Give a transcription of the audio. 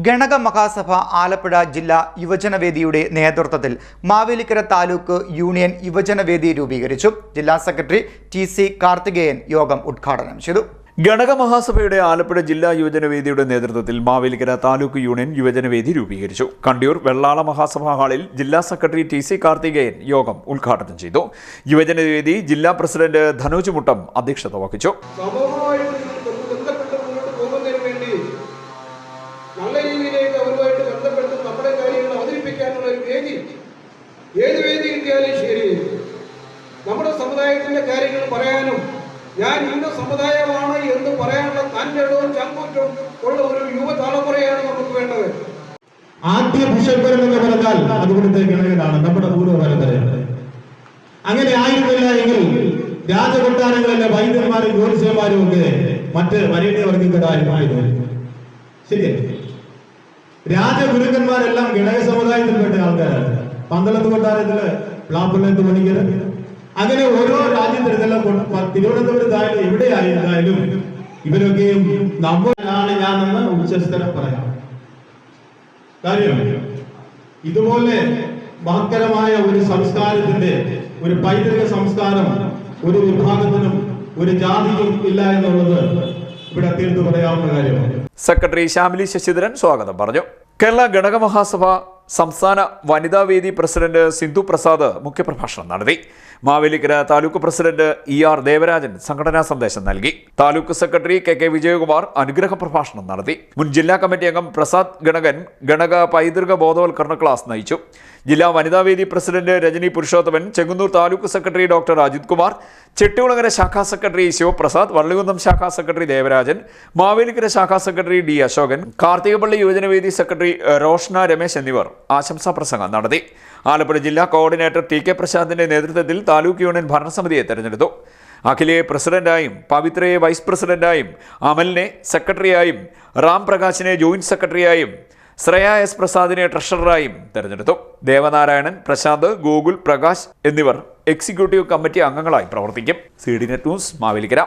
ഗണക മഹാസഭ ആലപ്പുഴ ജില്ലാ യുവജനവേദിയുടെ നേതൃത്വത്തിൽ മാവേലിക്കര താലൂക്ക് യൂണിയൻ യുവജനവേദി രൂപീകരിച്ചു. ജില്ലാ സെക്രട്ടറി ടി.സി. കാർത്തികേയൻ യോഗം ഉദ്ഘാടനം ചെയ്തു. ഗണക മഹാസഭയുടെ ആലപ്പുഴ ജില്ലാ യുവജനവേദിയുടെ നേതൃത്വത്തിൽ മാവേലിക്കര താലൂക്ക് യൂണിയൻ യുവജനവേദി രൂപീകരിച്ചു. കണ്ടിയൂർ വെള്ളാള മഹാസഭാ ഹാളിൽ ജില്ലാ സെക്രട്ടറി ടി.സി. കാർത്തികേയൻ യോഗം ഉദ്ഘാടനം ചെയ്തു. യുവജനവേദി ജില്ലാ പ്രസിഡന്റ് ധനോജ് മുട്ടം അധ്യക്ഷത വഹിച്ചു. നല്ല രീതിയിലേക്ക് അവരുമായിട്ട് ബന്ധപ്പെട്ട് നമ്മുടെ കാര്യങ്ങൾ അവതരിപ്പിക്കാനുള്ള ഒരു വേദി, ഏത് വേദി കിട്ടിയാലും ശരി, നമ്മുടെ സമുദായത്തിന്റെ കാര്യങ്ങൾ പറയാനും ഞാൻ ഇന്ന സമുദായമാണ് എന്ന് പറയാനുള്ള തൻ്റെടവും ചങ്കൂറ്റും ഉള്ള ഒരു യുവതലമുറയാണ് നമുക്ക് വേണ്ടത്. ആദ്യ ബിഷപ്പൻ എന്ന് പറഞ്ഞാൽ അതുകൊണ്ടത്തെ ഗണകനാണ് നമ്മുടെ പൂർവ്വപരമ്പര. അങ്ങനെ ആയിരുന്നില്ല എങ്കിൽ രാജകൊട്ടാരങ്ങളിലെ വൈദ്യന്മാരും ജ്യോതിഷന്മാരും ഒക്കെ മറ്റ് വരേണ്യവർഗക്കാരായിരുന്നു. ശരിയല്ലേ? രാജഗുരുക്കന്മാരെല്ലാം ഗണക സമുദായത്തിൽപ്പെട്ട ആൾക്കാരാണ്. പന്തളത്ത് കൊട്ടാരത്തില് പ്ലാപ്പുള്ളത്ത് പണിക്കർ, അങ്ങനെ ഓരോ രാജ്യത്തിനെല്ലാം തിരുവനന്തപുരത്തായാലും എവിടെയായിരുന്നാലും ഇവരൊക്കെയും നമ്മളാണ് ഞാനെന്ന് ഉച്ചസ്ഥലം പറയാം. കാര്യം ഇതുപോലെ മഹത്തരമായ ഒരു സംസ്കാരത്തിന്റെ, ഒരു പൈതൃക സംസ്കാരം ഒരു വിഭാഗത്തിനും ഒരു ജാതിയും ഇല്ല എന്നുള്ളത് ഇവിടെ തീർത്തു പറയാവുന്ന കാര്യമാണ്. സെക്രട്ടറി ശ്യാമിലി ശശിധരൻ സ്വാഗതം പറഞ്ഞു. കേരള ഗണക മഹാസഭ സംസ്ഥാന വനിതാവേദി പ്രസിഡന്റ് സിന്ധു പ്രസാദ് മുഖ്യപ്രഭാഷണം നടത്തി. Mavelikkara taluk president ER. ദേവരാജൻ സംഘടനാ സന്ദേശം നൽകി. താലൂക്ക് സെക്രട്ടറി കെ വിജയകുമാർ അനുഗ്രഹ പ്രഭാഷണം നടത്തി. മുൻ ജില്ലാ കമ്മിറ്റി അംഗം പ്രസാദ് ഗണകൻ ഗണക പൈതൃക ബോധവൽക്കരണ ക്ലാസ് നയിച്ചു. ജില്ലാ വനിതാവേദി president Rajani Purushothaman, Chengannur taluk secretary doctor Ajith Kumar, Chettikulangara ശാഖാ സെക്രട്ടറി ശിവപ്രസാദ്, വള്ളികുന്നം ശാഖാ സെക്രട്ടറി ദേവരാജൻ, മാവേലിക്കര ശാഖാ സെക്രട്ടറി ഡി അശോകൻ, കാർത്തികപ്പള്ളി യുവജനവേദി സെക്രട്ടറി റോഷ്ന രമേശ് എന്നിവർ ആശംസാ പ്രസംഗം നടത്തി. ആലപ്പുഴ ജില്ലാ കോർഡിനേറ്റർ ടി.കെ. പ്രശാന്തിന്റെ നേതൃത്വത്തിൽ താലൂക്ക് യൂണിയൻ ഭരണസമിതിയെ തെരഞ്ഞെടുത്തു. അഖിലയെ പ്രസിഡന്റായും, പവിത്രയെ വൈസ് പ്രസിഡന്റായും, അമലിനെ സെക്രട്ടറിയായും, റാം പ്രകാശിനെ ജോയിന്റ് സെക്രട്ടറിയായും, ശ്രേയ എസ് പ്രസാദിനെ ട്രഷററായും തെരഞ്ഞെടുത്തു. ദേവനാരായണൻ, പ്രശാന്ത്, ഗോകുൽ, പ്രകാശ് എന്നിവർ എക്സിക്യൂട്ടീവ് കമ്മിറ്റി അംഗങ്ങളായി പ്രവർത്തിക്കും. CDNet news, Mavelikkara.